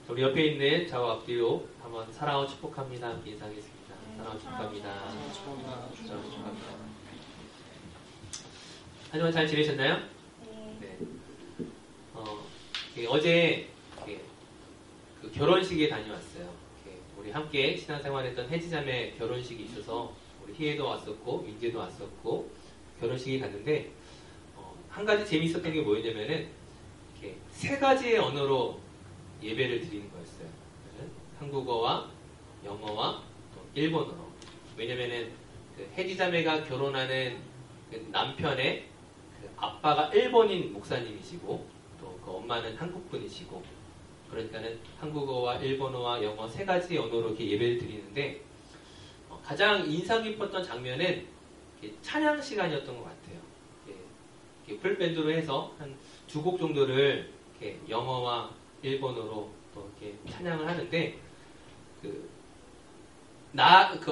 우리 옆에 있는 저와 앞뒤로 한번 사랑하고 축복합니다. 함께 인사하겠습니다. 사랑하고 축복합니다. 사랑하고 축복합니다. 하지만 잘 지내셨나요? 네. 어제 그 결혼식에 다녀왔어요. 우리 함께 신앙생활했던 혜지자매 결혼식이 있어서 우리 희애도 왔었고 윤재도 왔었고 결혼식에 갔는데 한 가지 재미있었던 게 뭐였냐면은 이렇게 세 가지의 언어로 예배를 드리는 거였어요. 한국어와 영어와 또 일본어로. 왜냐면은 그 혜지자매가 결혼하는 그 남편의 그 아빠가 일본인 목사님이시고 또 그 엄마는 한국분이시고 그러니까는 한국어와 일본어와 영어 세 가지 언어로 이렇게 예배를 드리는데 가장 인상 깊었던 장면은 찬양 시간이었던 것 같아요. 풀밴드로 해서 한 두 곡 정도를 이렇게 영어와 일본어로 또 이렇게 찬양을 하는데 그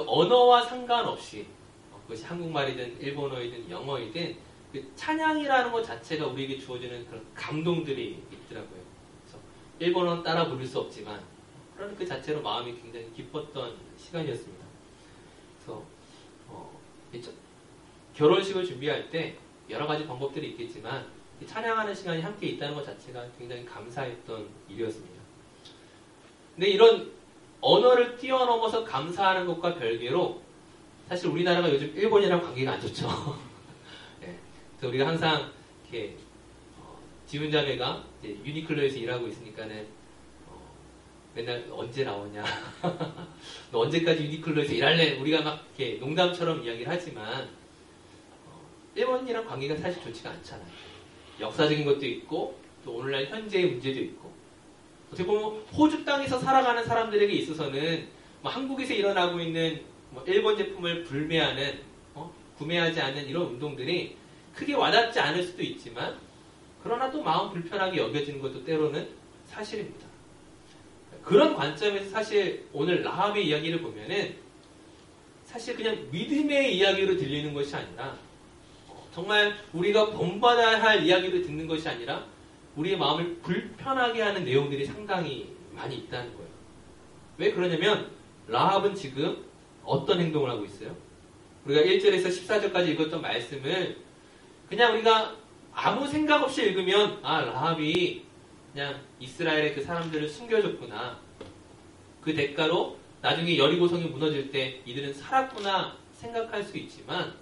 언어와 상관없이 그것이 한국말이든 일본어이든 영어이든 그 찬양이라는 것 자체가 우리에게 주어지는 그런 감동들이 있더라고요. 그래서 일본어는 따라 부를 수 없지만 그런 그 자체로 마음이 굉장히 기뻤던 시간이었습니다. 그래서 결혼식을 준비할 때 여러 가지 방법들이 있겠지만 찬양하는 시간이 함께 있다는 것 자체가 굉장히 감사했던 일이었습니다. 근데 이런 언어를 뛰어넘어서 감사하는 것과 별개로 사실 우리나라가 요즘 일본이랑 관계가 안 좋죠. 네. 그래서 우리가 항상 이렇게 지훈 자매가 이제 유니클로에서 일하고 있으니까는 맨날 언제 나오냐, 너 언제까지 유니클로에서 일할래? 우리가 막 이렇게 농담처럼 이야기를 하지만 일본이랑 관계가 사실 좋지가 않잖아요. 역사적인 것도 있고 또 오늘날 현재의 문제도 있고 어떻게 보면 호주 땅에서 살아가는 사람들에게 있어서는 한국에서 일어나고 있는 일본 제품을 불매하는 구매하지 않는 이런 운동들이 크게 와닿지 않을 수도 있지만 그러나 또 마음 불편하게 여겨지는 것도 때로는 사실입니다. 그런 관점에서 사실 오늘 라합의 이야기를 보면은 사실 그냥 믿음의 이야기로 들리는 것이 아니라 정말 우리가 본받아야 할 이야기를 듣는 것이 아니라 우리의 마음을 불편하게 하는 내용들이 상당히 많이 있다는 거예요. 왜 그러냐면 라합은 지금 어떤 행동을 하고 있어요? 우리가 1절에서 14절까지 읽었던 말씀을 그냥 우리가 아무 생각 없이 읽으면 라합이 그냥 이스라엘의 그 사람들을 숨겨줬구나. 그 대가로 나중에 여리고성이 무너질 때 이들은 살았구나 생각할 수 있지만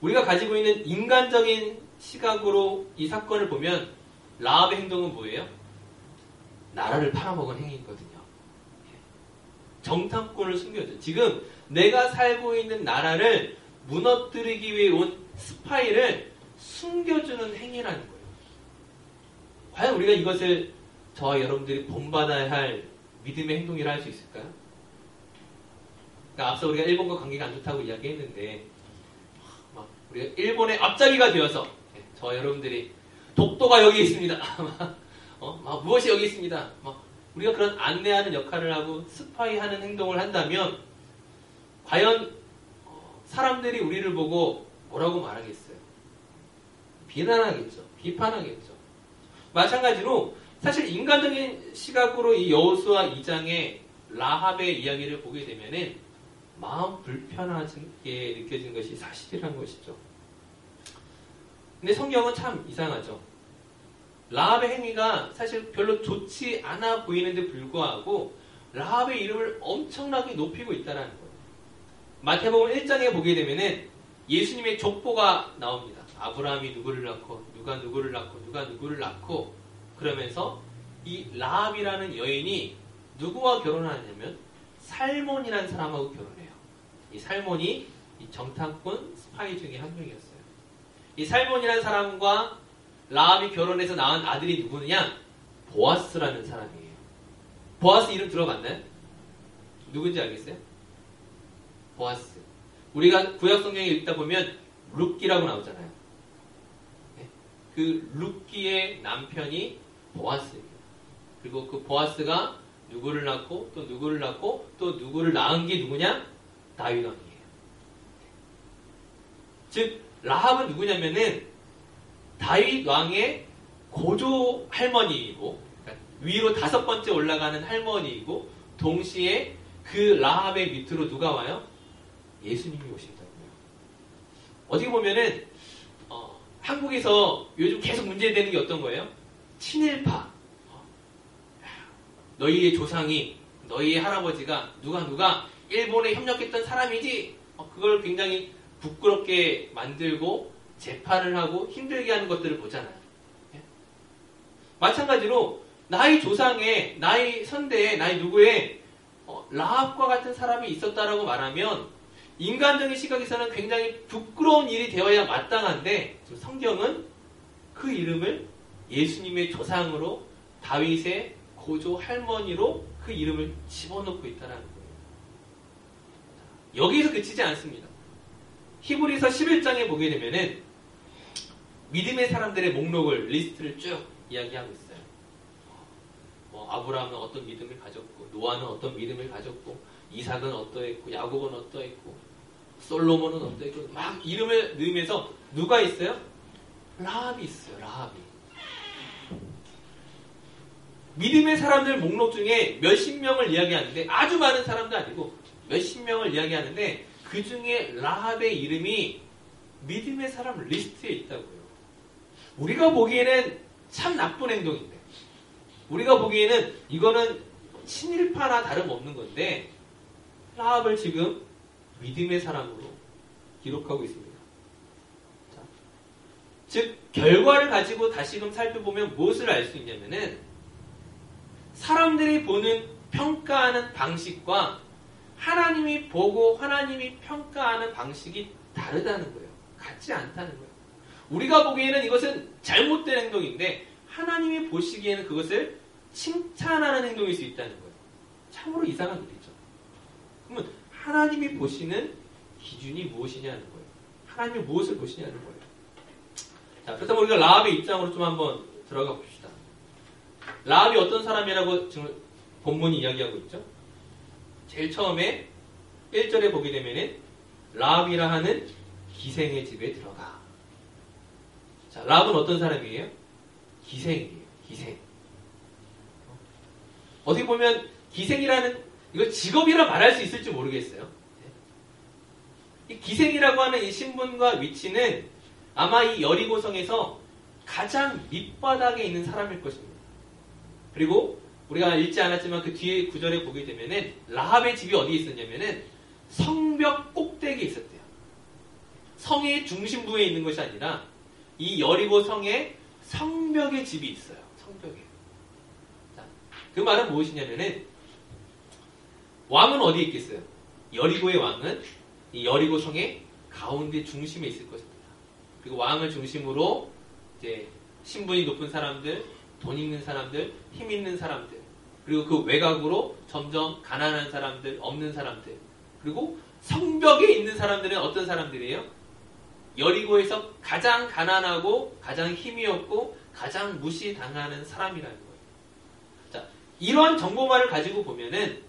우리가 가지고 있는 인간적인 시각으로 이 사건을 보면 라합의 행동은 뭐예요? 나라를 팔아먹은 행위거든요. 정탐꾼을 숨겨줘. 지금 내가 살고 있는 나라를 무너뜨리기 위해 온 스파이를 숨겨주는 행위라는 거예요. 과연 우리가 이것을 저와 여러분들이 본받아야 할 믿음의 행동이라 할 수 있을까요? 그러니까 앞서 우리가 일본과 관계가 안 좋다고 이야기했는데 우리가 일본의 앞잡이가 되어서 저와 여러분들이 독도가 여기 있습니다. 무엇이 여기 있습니다. 우리가 그런 안내하는 역할을 하고 스파이하는 행동을 한다면 과연 사람들이 우리를 보고 뭐라고 말하겠어요? 비난하겠죠. 비판하겠죠. 마찬가지로 사실 인간적인 시각으로 이 여호수아 2장의 라합의 이야기를 보게 되면은 마음 불편하게 느껴지는 것이 사실이란 것이죠. 근데 성경은 참 이상하죠. 라합의 행위가 사실 별로 좋지 않아 보이는데 불구하고 라합의 이름을 엄청나게 높이고 있다는 거예요. 마태복음 1장에 보게 되면은 예수님의 족보가 나옵니다. 아브라함이 누구를 낳고 누가 누구를 낳고 누가 누구를 낳고 그러면서 이 라합이라는 여인이 누구와 결혼하냐면 살몬이라는 사람하고 결혼해요. 이 살몬이 이 정탐꾼 스파이 중에 한 명이었어요. 이 살몬이라는 사람과 라합이 결혼해서 낳은 아들이 누구냐? 보아스라는 사람이에요. 보아스 이름 들어봤나요? 누군지 알겠어요? 보아스. 우리가 구약 성경에 읽다 보면 룻기라고 나오잖아요. 그 룻기의 남편이 보아스입니다. 그리고 그 보아스가 누구를 낳고 또 누구를 낳고 또 누구를 낳은 게 누구냐? 다윗 왕이에요. 즉 라합은 누구냐면은 다윗 왕의 고조 할머니이고 그러니까 위로 5번째 올라가는 할머니이고 동시에 그 라합의 밑으로 누가 와요? 예수님이 오신다고요. 어떻게 보면은 한국에서 요즘 계속 문제되는 게 어떤 거예요? 친일파. 너희의 조상이, 너희의 할아버지가 누가 일본에 협력했던 사람이지. 그걸 굉장히 부끄럽게 만들고 재판을 하고 힘들게 하는 것들을 보잖아요. 마찬가지로 나의 조상에, 나의 선대에, 나의 누구에 라합과 같은 사람이 있었다라고 말하면 인간적인 시각에서는 굉장히 부끄러운 일이 되어야 마땅한데 성경은 그 이름을 예수님의 조상으로 다윗의 고조 할머니로 그 이름을 집어넣고 있다는 거예요. 여기서 그치지 않습니다. 히브리서 11장에 보게 되면은 믿음의 사람들의 목록을 리스트를 쭉 이야기하고 있어요. 아브라함은 어떤 믿음을 가졌고 노아는 어떤 믿음을 가졌고 이삭은 어떠했고 야곱은 어떠했고 솔로몬은 어떠했고 막 이름을 넣으면서 누가 있어요? 라합이 있어요. 라합이. 믿음의 사람들 목록 중에 몇십 명을 이야기하는데 아주 많은 사람도 아니고 몇십 명을 이야기하는데 그 중에 라합의 이름이 믿음의 사람 리스트에 있다고요. 우리가 보기에는 참 나쁜 행동인데 우리가 보기에는 이거는 친일파나 다름없는 건데 라합을 지금 믿음의 사람으로 기록하고 있습니다. 자, 즉 결과를 가지고 다시금 살펴보면 무엇을 알 수 있냐면은 사람들이 보는 평가하는 방식과 하나님이 보고 하나님이 평가하는 방식이 다르다는 거예요. 같지 않다는 거예요. 우리가 보기에는 이것은 잘못된 행동인데 하나님이 보시기에는 그것을 칭찬하는 행동일 수 있다는 거예요. 참으로 이상한 일이죠. 그러면 하나님이 보시는 기준이 무엇이냐는 거예요. 하나님이 무엇을 보시냐는 거예요. 자, 그렇다면 우리가 라합의 입장으로 좀 한번 들어가 봅시다. 라합이 어떤 사람이라고 지금 본문이 이야기하고 있죠? 제일 처음에 1절에 보게 되면은 라합이라 하는 기생의 집에 들어가. 자, 라합은 어떤 사람이에요? 기생이에요. 기생. 어떻게 보면 기생이라는 이걸 직업이라 말할 수 있을지 모르겠어요. 이 기생이라고 하는 이 신분과 위치는 아마 이 여리고성에서 가장 밑바닥에 있는 사람일 것입니다. 그리고 우리가 읽지 않았지만 그 뒤에 구절에 보게 되면은 라합의 집이 어디에 있었냐면은 성벽 꼭대기에 있었대요. 성의 중심부에 있는 것이 아니라 이 여리고 성의 성벽의 집이 있어요. 성벽에. 자, 그 말은 무엇이냐면은 왕은 어디에 있겠어요? 여리고의 왕은 이 여리고 성의 가운데 중심에 있을 것입니다. 그리고 왕을 중심으로 이제 신분이 높은 사람들, 돈 있는 사람들, 힘 있는 사람들, 그리고 그 외곽으로 점점 가난한 사람들, 없는 사람들, 그리고 성벽에 있는 사람들은 어떤 사람들이에요? 여리고에서 가장 가난하고 가장 힘이 없고 가장 무시당하는 사람이라는 거예요. 자, 이러한 정보만을 가지고 보면은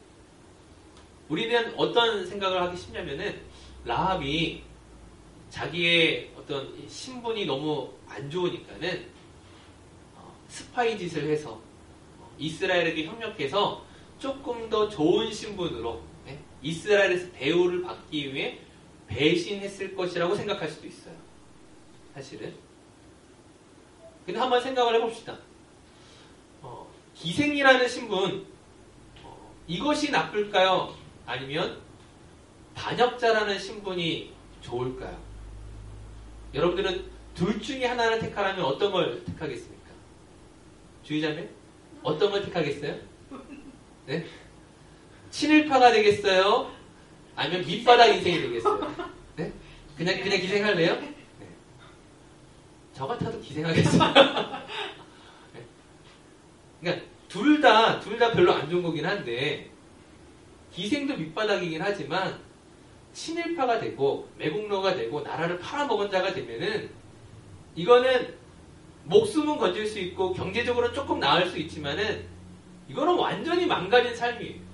우리는 어떤 생각을 하기 쉽냐면은 라합이 자기의 어떤 신분이 너무 안 좋으니까는 스파이 짓을 해서 이스라엘에게 협력해서 조금 더 좋은 신분으로 이스라엘에서 대우를 받기 위해 배신했을 것이라고 생각할 수도 있어요. 사실은. 근데 한번 생각을 해봅시다. 기생이라는 신분, 이것이 나쁠까요? 아니면 반역자라는 신분이 좋을까요? 여러분들은 둘 중에 하나를 택하라면 어떤 걸 택하겠습니까? 주의자매? 어떤 걸 택하겠어요? 네? 친일파가 되겠어요? 아니면 밑바닥 인생이 되겠어요? 네? 그냥 기생할래요? 네. 저 같아도 기생하겠어요. 네. 그러니까 둘 다 별로 안 좋은 거긴 한데 기생도 밑바닥이긴 하지만 친일파가 되고 매국노가 되고 나라를 팔아먹은 자가 되면은 이거는 목숨은 건질 수 있고 경제적으로 조금 나을 수 있지만은 이거는 완전히 망가진 삶이에요.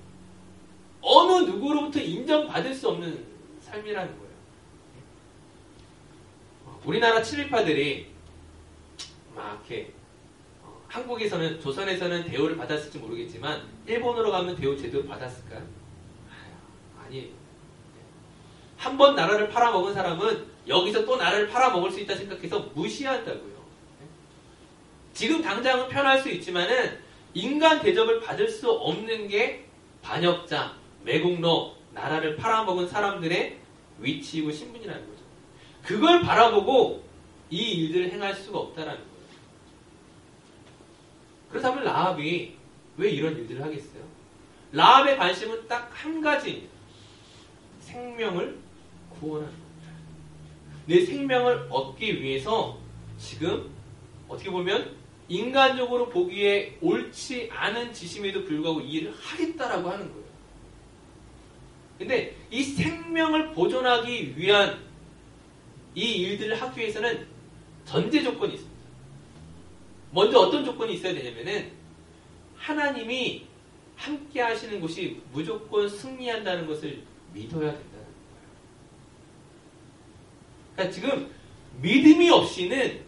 어느 누구로부터 인정받을 수 없는 삶이라는 거예요. 우리나라 친일파들이 막 이렇게 한국에서는, 조선에서는 대우를 받았을지 모르겠지만 일본으로 가면 대우 제대로 받았을까요? 아니에요. 한 번 나라를 팔아먹은 사람은 여기서 또 나라를 팔아먹을 수 있다 생각해서 무시한다고요. 지금 당장은 편할 수 있지만은 인간 대접을 받을 수 없는 게 반역자, 매국노, 나라를 팔아먹은 사람들의 위치이고 신분이라는 거죠. 그걸 바라보고 이 일들을 행할 수가 없다라는 거예요. 그렇다면 라합이 왜 이런 일들을 하겠어요? 라합의 관심은 딱 한 가지입니다. 생명을 구원하는 겁니다. 내 생명을 얻기 위해서 지금 어떻게 보면 인간적으로 보기에 옳지 않은 짓임에도 불구하고 이 일을 하겠다라고 하는 거예요. 근데 이 생명을 보존하기 위한 이 일들을 하기 위해서는 전제 조건이 있습니다. 먼저 어떤 조건이 있어야 되냐면은 하나님이 함께 하시는 곳이 무조건 승리한다는 것을 믿어야 된다는 거예요. 그러니까 지금 믿음이 없이는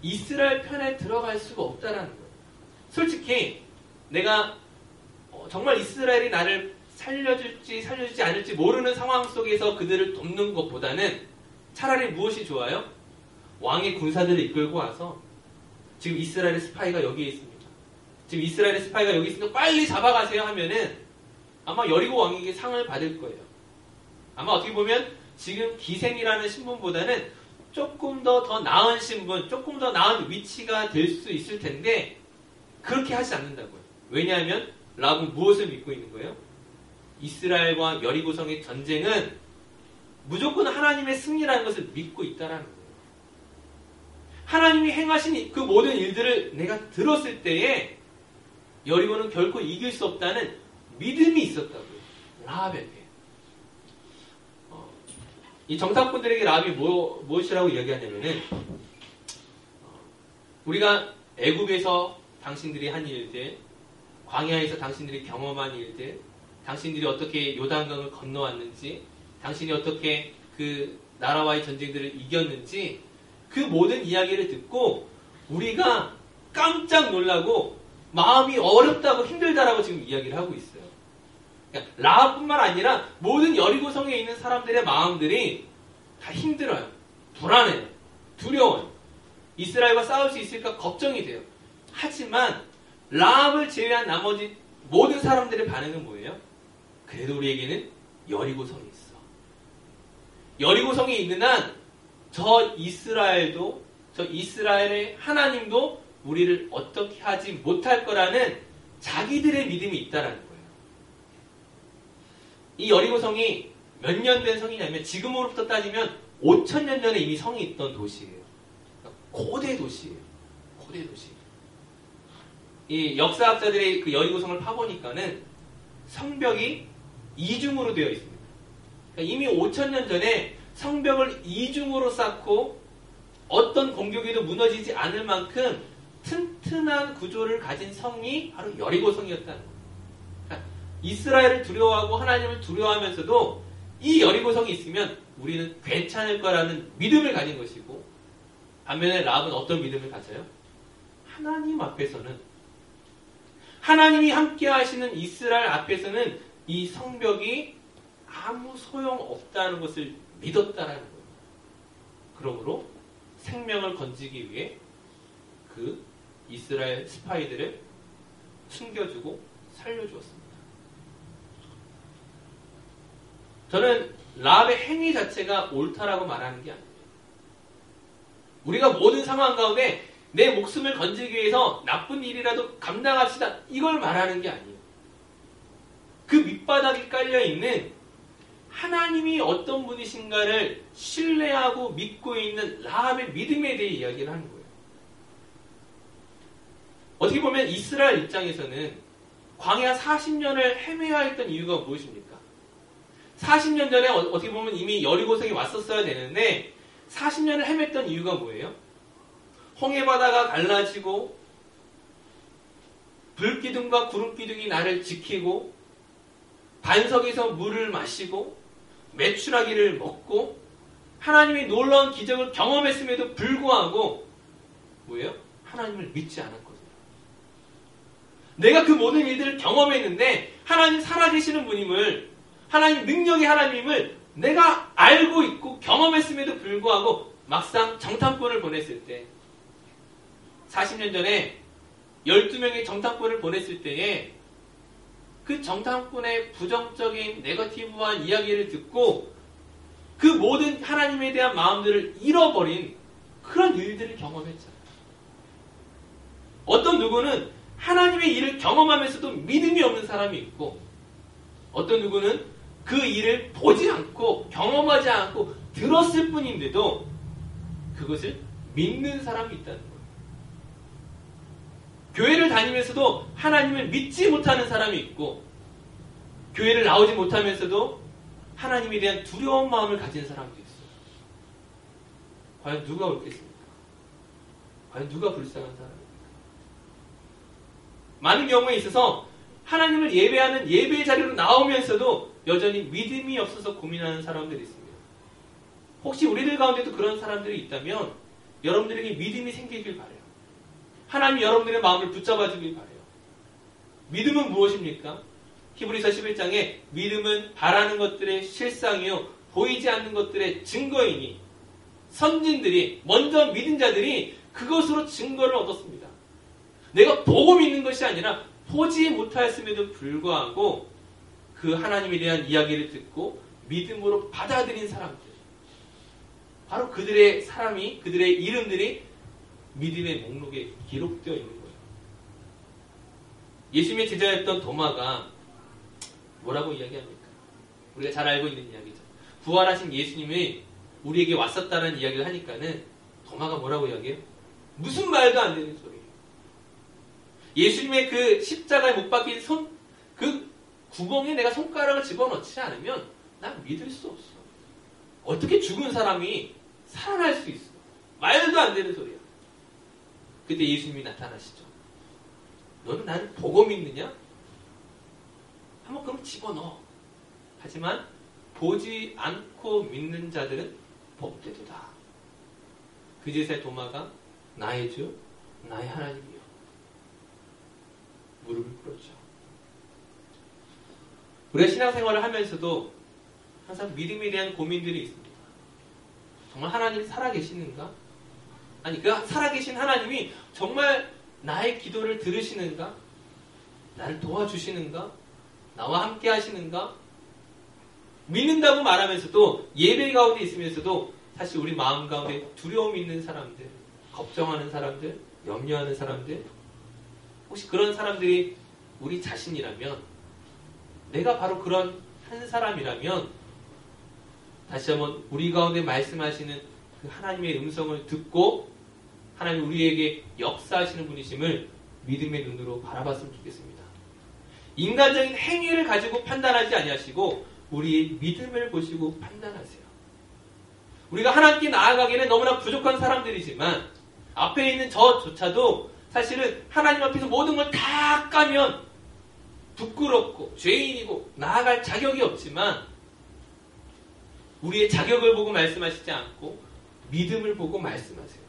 이스라엘 편에 들어갈 수가 없다는 거예요. 솔직히 내가 정말 이스라엘이 나를 살려주지 않을지 모르는 상황 속에서 그들을 돕는 것보다는 차라리 무엇이 좋아요? 왕의 군사들을 이끌고 와서 지금 이스라엘의 스파이가 여기에 있습니다. 지금 이스라엘의 스파이가 여기 있으니까 빨리 잡아가세요 하면은 아마 여리고 왕에게 상을 받을 거예요. 아마 어떻게 보면 지금 기생이라는 신분보다는 조금 더 나은 신분, 조금 더 나은 위치가 될 수 있을 텐데 그렇게 하지 않는다고요. 왜냐하면 라합은 무엇을 믿고 있는 거예요? 이스라엘과 여리고성의 전쟁은 무조건 하나님의 승리라는 것을 믿고 있다라는 거예요. 하나님이 행하신 그 모든 일들을 내가 들었을 때에 여리고는 결코 이길 수 없다는 믿음이 있었다고요. 라합에게. 이 정탐꾼들에게 라합이 무엇이라고 이야기하냐면은 우리가 애굽에서 당신들이 한 일들, 광야에서 당신들이 경험한 일들, 당신들이 어떻게 요단강을 건너왔는지, 당신이 어떻게 그 나라와의 전쟁들을 이겼는지 그 모든 이야기를 듣고 우리가 깜짝 놀라고 마음이 어렵다고 힘들다라고 지금 이야기를 하고 있어요. 그러니까 라합뿐만 아니라 모든 여리고성에 있는 사람들의 마음들이 다 힘들어요. 불안해요. 두려워요. 이스라엘과 싸울 수 있을까 걱정이 돼요. 하지만 라합을 제외한 나머지 모든 사람들의 반응은 뭐예요? 그래도 우리에게는 여리고성이 있어. 여리고성이 있는 한 저 이스라엘의 하나님도 우리를 어떻게 하지 못할 거라는 자기들의 믿음이 있다라는 거예요. 이 여리고성이 몇 년 된 성이냐면 지금으로부터 따지면 5,000년 전에 이미 성이 있던 도시예요. 그러니까 고대 도시예요. 고대 도시. 이 역사학자들이 그 여리고성을 파보니까는 성벽이 이중으로 되어 있습니다. 그러니까 이미 5,000년 전에 성벽을 이중으로 쌓고 어떤 공격에도 무너지지 않을 만큼 튼튼한 구조를 가진 성이 바로 여리고성이었다는 거예요. 그러니까 이스라엘을 두려워하고 하나님을 두려워하면서도 이 여리고성이 있으면 우리는 괜찮을 거라는 믿음을 가진 것이고, 반면에 라합은 어떤 믿음을 가져요? 하나님 앞에서는, 하나님이 함께 하시는 이스라엘 앞에서는 이 성벽이 아무 소용없다는 것을 믿었다라는 거예요. 그러므로 생명을 건지기 위해 그 이스라엘 스파이들을 숨겨주고 살려주었습니다. 저는 라합의 행위 자체가 옳다라고 말하는 게 아니에요. 우리가 모든 상황 가운데 내 목숨을 건지기 위해서 나쁜 일이라도 감당합시다, 이걸 말하는 게 아니에요. 그 밑바닥에 깔려있는 하나님이 어떤 분이신가를 신뢰하고 믿고 있는 라합의 믿음에 대해 이야기를 하는 거예요. 어떻게 보면 이스라엘 입장에서는 광야 40년을 헤매야 했던 이유가 무엇입니까? 40년 전에 어떻게 보면 이미 여리고성에 왔었어야 되는데 40년을 헤맸던 이유가 뭐예요? 홍해바다가 갈라지고 불기둥과 구름기둥이 나를 지키고 반석에서 물을 마시고 메추라기를 먹고 하나님의 놀라운 기적을 경험했음에도 불구하고 뭐예요? 하나님을 믿지 않았거든요. 내가 그 모든 일들을 경험했는데 하나님 살아계시는 분임을, 하나님 능력의 하나님을 내가 알고 있고 경험했음에도 불구하고 막상 정탐꾼을 보냈을 때, 40년 전에 12명의 정탐꾼을 보냈을 때에 그 정탐꾼의 부정적인 네거티브한 이야기를 듣고 그 모든 하나님에 대한 마음들을 잃어버린 그런 일들을 경험했잖아요. 어떤 누구는 하나님의 일을 경험하면서도 믿음이 없는 사람이 있고, 어떤 누구는 그 일을 보지 않고 경험하지 않고 들었을 뿐인데도 그것을 믿는 사람이 있다는 거예요. 교회를 다니면서도 하나님을 믿지 못하는 사람이 있고, 교회를 나오지 못하면서도 하나님에 대한 두려운 마음을 가진 사람도 있어요. 과연 누가 옳겠습니까? 과연 누가 불쌍한 사람입니까? 많은 경우에 있어서 하나님을 예배하는 예배 자리로 나오면서도 여전히 믿음이 없어서 고민하는 사람들이 있습니다. 혹시 우리들 가운데도 그런 사람들이 있다면 여러분들에게 믿음이 생기길 바라요. 하나님이 여러분들의 마음을 붙잡아 주길 바라요. 믿음은 무엇입니까? 히브리서 11장에 믿음은 바라는 것들의 실상이요 보이지 않는 것들의 증거이니, 선진들이, 먼저 믿은 자들이 그것으로 증거를 얻었습니다. 내가 보고 믿는 것이 아니라 보지 못하였음에도 불구하고 그 하나님에 대한 이야기를 듣고 믿음으로 받아들인 사람들, 바로 그들의 사람이, 그들의 이름들이 믿음의 목록에 기록되어 있는 거예요. 예수님의 제자였던 도마가 뭐라고 이야기합니까? 우리가 잘 알고 있는 이야기죠. 부활하신 예수님이 우리에게 왔었다는 이야기를 하니까는 도마가 뭐라고 이야기해요? 무슨 말도 안 되는 소리예요. 예수님의 그 십자가에 못 박힌 그 구멍에 내가 손가락을 집어넣지 않으면 난 믿을 수 없어. 어떻게 죽은 사람이 살아날 수 있어? 말도 안 되는 소리야. 그때 예수님이 나타나시죠. 너는 나를 보고 믿느냐? 한번 그럼 집어넣어. 하지만 보지 않고 믿는 자들은 복되도다. 그제서야 도마가 나의 주, 나의 하나님이요, 무릎을 꿇었죠. 우리가 신앙생활을 하면서도 항상 믿음에 대한 고민들이 있습니다. 정말 하나님이 살아계시는가? 아니, 그 살아계신 하나님이 정말 나의 기도를 들으시는가? 나를 도와주시는가? 나와 함께 하시는가? 믿는다고 말하면서도, 예배 가운데 있으면서도 사실 우리 마음 가운데 두려움이 있는 사람들, 걱정하는 사람들, 염려하는 사람들, 혹시 그런 사람들이 우리 자신이라면, 내가 바로 그런 한 사람이라면 다시 한번 우리 가운데 말씀하시는 그 하나님의 음성을 듣고 하나님 우리에게 역사하시는 분이심을 믿음의 눈으로 바라봤으면 좋겠습니다. 인간적인 행위를 가지고 판단하지 아니하시고 우리의 믿음을 보시고 판단하세요. 우리가 하나님께 나아가기에는 너무나 부족한 사람들이지만 앞에 있는 저조차도 사실은 하나님 앞에서 모든 걸 다 까면 부끄럽고 죄인이고 나아갈 자격이 없지만, 우리의 자격을 보고 말씀하시지 않고 믿음을 보고 말씀하세요.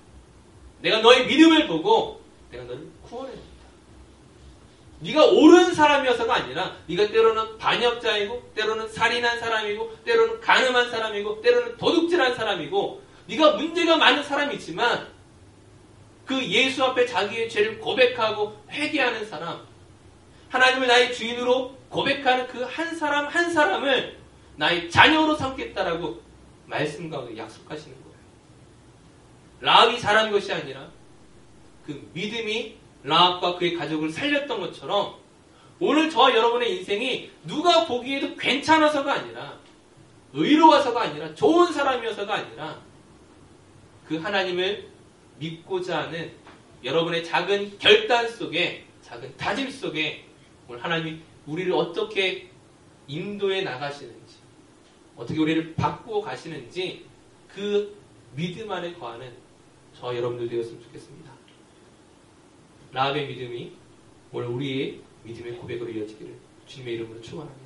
내가 너의 믿음을 보고 내가 너를 구원해냅니다. 네가 옳은 사람이어서가 아니라 네가 때로는 반역자이고 때로는 살인한 사람이고 때로는 간음한 사람이고 때로는 도둑질한 사람이고 네가 문제가 많은 사람이지만 그 예수 앞에 자기의 죄를 고백하고 회개하는 사람, 하나님을 나의 주인으로 고백하는 그 한 사람 한 사람을 나의 자녀로 삼겠다라고 말씀 가운데 약속하시는 거예요. 라합이 잘한 것이 아니라 그 믿음이 라합과 그의 가족을 살렸던 것처럼 오늘 저와 여러분의 인생이 누가 보기에도 괜찮아서가 아니라, 의로워서가 아니라, 좋은 사람이어서가 아니라 그 하나님을 믿고자 하는 여러분의 작은 결단 속에, 작은 다짐 속에 오늘 하나님이 우리를 어떻게 인도해 나가시는지, 어떻게 우리를 바꾸어 가시는지 그 믿음 안에 거하는 저 여러분들 되었으면 좋겠습니다. 라합의 믿음이 오늘 우리의 믿음의 고백으로 이어지기를 주님의 이름으로 축원합니다.